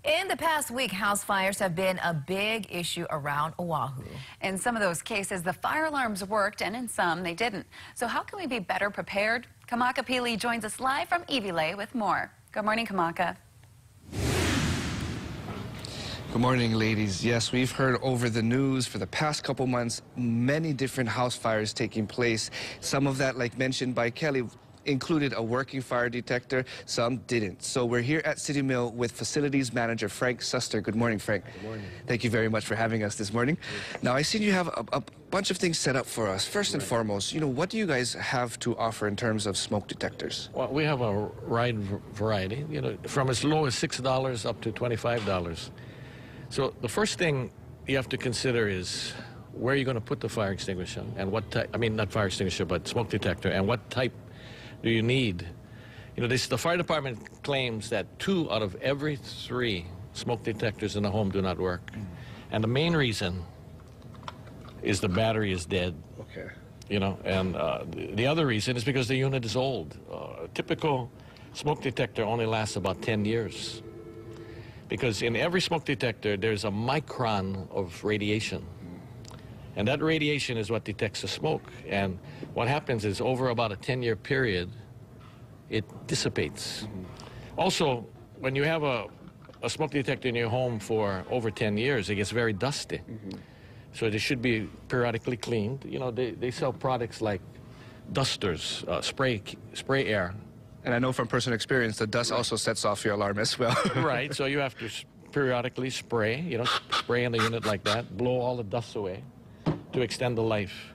In the past week, house fires have been a big issue around Oahu. In some of those cases, the fire alarms worked, and in some, they didn't. So how can we be better prepared? Kamaka Pili joins us live from Iwilei with more. Good morning, Kamaka. Good morning, ladies. Yes, we've heard over the news for the past couple months, many different house fires taking place. Some of that, like mentioned by Kelly, included a working fire detector, some didn't. So we're here at City Mill with Facilities Manager Frank Suster. Good morning, Frank. Good morning. Thank you very much for having us this morning. Now, I see you have a bunch of things set up for us. First and foremost, what do you guys have to offer in terms of smoke detectors? Well, we have a wide variety, from as low as $6 up to $25. So the first thing you have to consider is where you're going to put the fire extinguisher and what type, not fire extinguisher, but smoke detector, and what type do you need. The fire department claims that 2 out of every 3 smoke detectors in the home do not work. And the main reason is the battery is dead. Okay. And the other reason is because the unit is old. A typical smoke detector only lasts about 10 years. Because in every smoke detector, there's a micron of radiation. And that radiation is what detects the smoke. And what happens is over about a 10-year period, it dissipates. Also, when you have a smoke detector in your home for over 10 years, it gets very dusty. So it should be periodically cleaned. They sell products like dusters, spray air. And I know from personal experience, the dust also sets off your alarm as well. Right, so you have to periodically spray, spray in the unit like that, blow all the dust away to extend the life.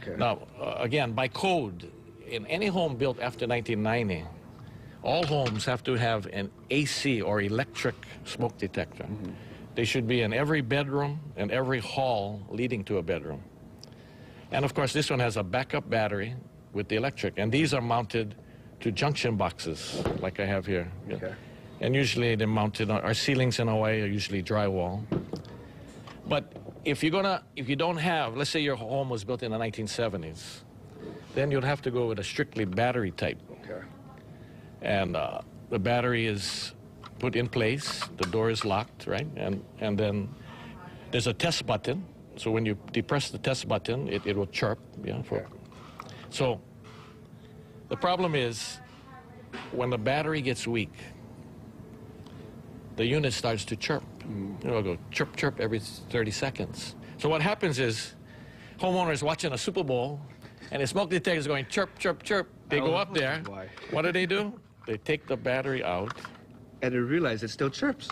Okay. Now, again, by code, in any home built after 1990, all homes have to have an AC or electric smoke detector. They should be in every bedroom and every hall leading to a bedroom. And of course, this one has a backup battery with the electric, and these are mounted to junction boxes, like I have here. Okay. And usually they're mounted on, our ceilings in Hawaii are usually drywall. But if you don't have, let's say your home was built in the 1970s, then you'll have to go with a strictly battery type. Okay. And the battery is put in place, the door is locked, right? And then there's a test button. So when you depress the test button, it will chirp. Okay. So the problem is when the battery gets weak, the unit starts to chirp. It'll go chirp, chirp every 30 seconds. So what happens is homeowners watching a Super Bowl and the smoke detector is going chirp, chirp, chirp. They go up there. Why? What do? They take the battery out. And they realize it still chirps.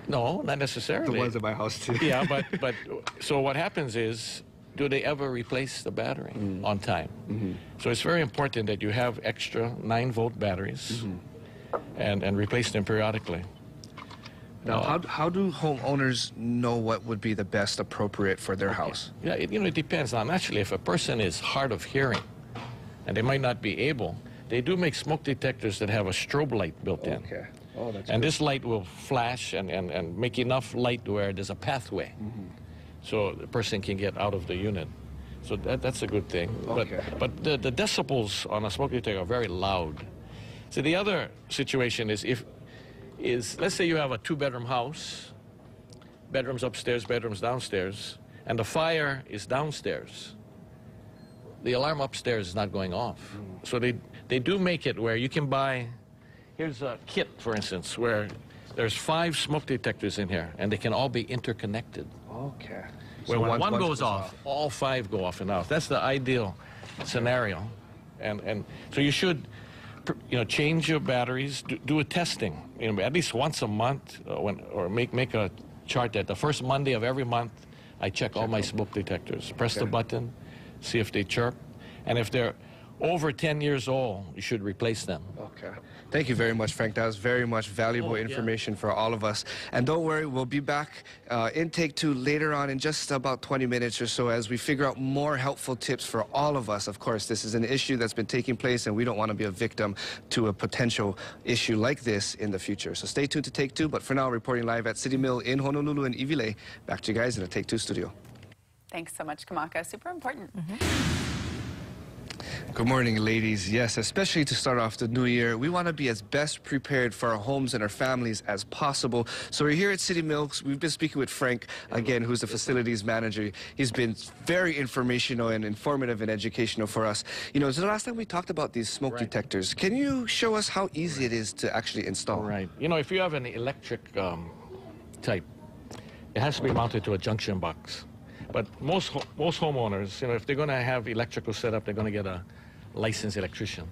No, not necessarily. The ones at my house too. Yeah, but so what happens is, do they ever replace the battery on time? So it's very important that you have extra 9-volt batteries and replace them periodically. Now, how do homeowners know what would be the best appropriate for their house? Yeah, it depends. Now, naturally, if a person is hard of hearing and they might not be able, they do make smoke detectors that have a strobe light built in. Okay. Oh, that's and good. this light will flash and make enough light where there's a pathway. So the person can get out of the unit. So that's a good thing. Okay. But the decibels on a smoke detector are very loud. So the other situation is let's say you have a 2-bedroom house, bedrooms upstairs, bedrooms downstairs, and the fire is downstairs. The alarm upstairs is not going off. So they do make it where you can buy, here's a kit, for instance, where there's 5 smoke detectors in here, and they can all be interconnected. Okay. Where So when once one goes off, all 5 go off and off. That's the ideal scenario. And so you should, change your batteries, do a testing, at least once a month, or make a chart that the first Monday of every month, I check all my smoke detectors. Press the button, see if they chirp, and if they're over 10 years old, you should replace them. Okay. Thank you very much, Frank. That was very much valuable information for all of us. And don't worry, we'll be back in Take 2 later on in just about 20 minutes or so as we figure out more helpful tips for all of us. Of course, this is an issue that's been taking place, and we don't want to be a victim to a potential issue like this in the future. So stay tuned to Take 2. But for now, reporting live at City Mill in Honolulu and Iwilei. Back to you guys in the Take 2 studio. Thanks so much, Kamaka. Super important. Good morning, ladies. Yes, especially to start off the new year, we want to be as best prepared for our homes and our families as possible. So we're here at City Mills. We've been speaking with Frank, again, who's the facilities manager. He's been very informational and informative and educational for us. You know, so the last time we talked about these smoke detectors. Can you show us how easy it is to actually install? Right. You know, if you have an electric type, it has to be mounted to a junction box. But most homeowners, you know, if they're going to have electrical setup, they're going to get a licensed electrician.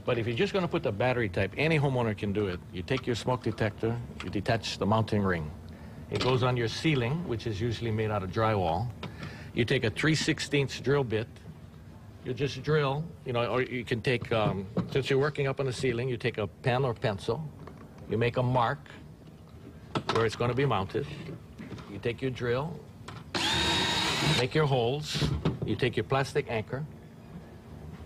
But if you're just going to put the battery type, any homeowner can do it. You take your smoke detector, you detach the mounting ring. It goes on your ceiling, which is usually made out of drywall. You take a 3/16 drill bit. You just drill, you know, or you can take, since you're working up on the ceiling, you take a pen or pencil. You make a mark where it's going to be mounted. You take your drill, make your holes. You take your plastic anchor.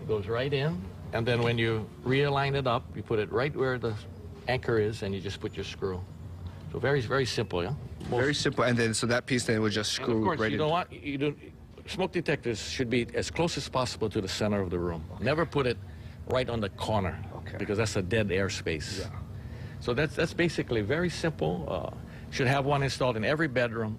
It goes right in, and then when you realign it up, you put it right where the anchor is, and you just put your screw. So very, very simple, yeah? Very simple, and then so that piece then would just screw and of course, right in. Smoke detectors should be as close as possible to the center of the room. Never put it right on the corner, because that's a dead air space. Yeah. So that's basically very simple. Should have one installed in every bedroom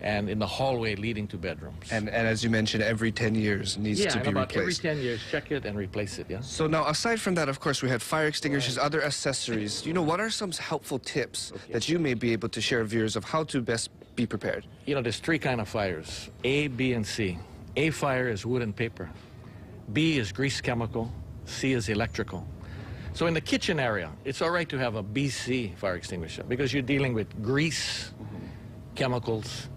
and in the hallway leading to bedrooms. And as you mentioned, every 10 years needs to be about replaced. every 10 years, check it and replace it, yeah? So now, aside from that, of course, we had fire extinguishers, other accessories. You know, what are some helpful tips that you may be able to share with viewers of how to best be prepared? You know, there's three kinds of fires, A, B, and C. A fire is wood and paper. B is grease chemical. C is electrical. So in the kitchen area, it's all right to have a BC fire extinguisher because you're dealing with grease, chemicals.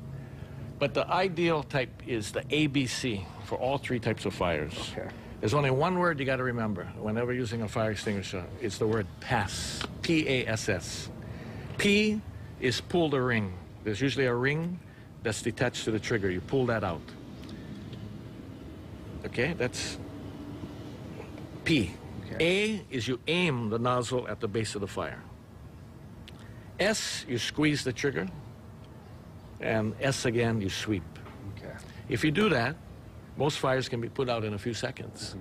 But the ideal type is the ABC for all three types of fires. There's only one word you got to remember whenever using a fire extinguisher. It's the word PASS, P-A-S-S. P is pull the ring. There's usually a ring that's detached to the trigger. You pull that out. Okay, that's P. A is you aim the nozzle at the base of the fire. S, you squeeze the trigger. And S again, you sweep. If you do that, most fires can be put out in a few seconds.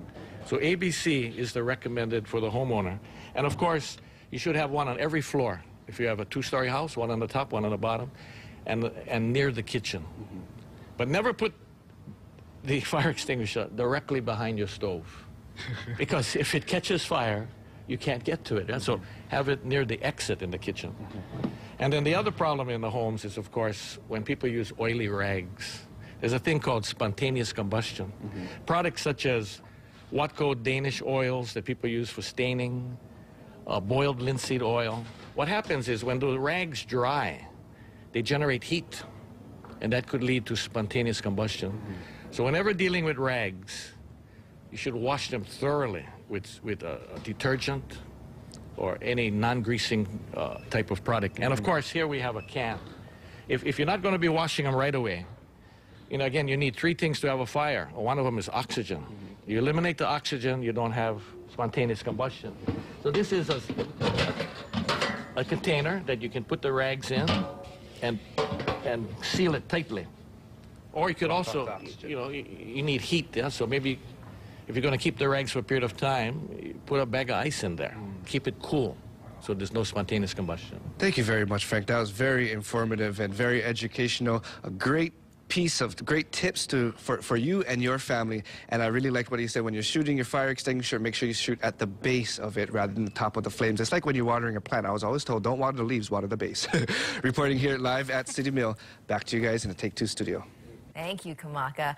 So ABC is the recommended for the homeowner. And of course, you should have one on every floor. If you have a two-story house, one on the top, one on the bottom, and near the kitchen. But never put the fire extinguisher directly behind your stove. Because if it catches fire, you can't get to it. And so have it near the exit in the kitchen. And then the other problem in the homes is, of course, when people use oily rags. There's a thing called spontaneous combustion. Products such as Watco Danish oils that people use for staining, boiled linseed oil. What happens is when the rags dry, they generate heat, and that could lead to spontaneous combustion. So whenever dealing with rags, you should wash them thoroughly with a detergent or any non-greasing type of product. And of course, here we have a can. If you're not going to be washing them right away, you know, again, you need three things to have a fire. One of them is oxygen. You eliminate the oxygen, you don't have spontaneous combustion. So this is a container that you can put the rags in and seal it tightly. Or you could also, you know, you need heat, yeah? So maybe if you're going to keep the rags for a period of time, you put a bag of ice in there. Keep it cool so there's no spontaneous combustion. Thank you very much, Frank. That was very informative and very educational. A great piece of great tips for you and your family. And I really liked what he said. When you're shooting your fire extinguisher, make sure you shoot at the base of it rather than the top of the flames. It's like when you're watering a plant. I was always told, don't water the leaves, water the base. Reporting here live at City Mill. Back to you guys in the Take Two studio. Thank you, Kamaka.